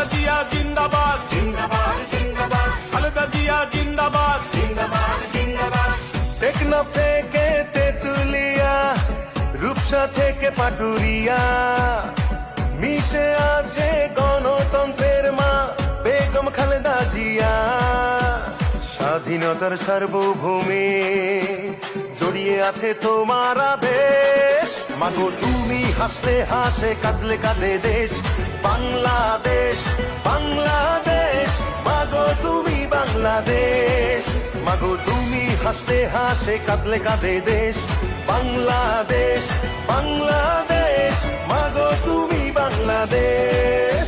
খালেদা জিয়া জিন্দাবাদ, জিন্দাবাদ জিন্দাবাদ খালেদা জিয়া জিন্দাবাদ। জিন্দাবাদ জিন্দাবাদ টেকনাফ থেকে তেতুলিয়া, রূপসা থেকে পাটুরিয়া, মিশে আছে গণতন্ত্রের মা বেগম খালেদা জিয়া। স্বাধীনতার সার্বভৌমে জড়িয়ে আছে তোমার আবেশ। মাগো তুমি হাসলে হাসে, কাঁদলে কাঁদে দেশ বাংলাদেশ, বাংলাদেশ। মাগো তুমি বাংলাদেশ, মাগো তুমি হাসলে হাসে, কাঁদলে কাঁদে দেশ বাংলাদেশ, বাংলাদেশ। মাগো তুমি বাংলাদেশ।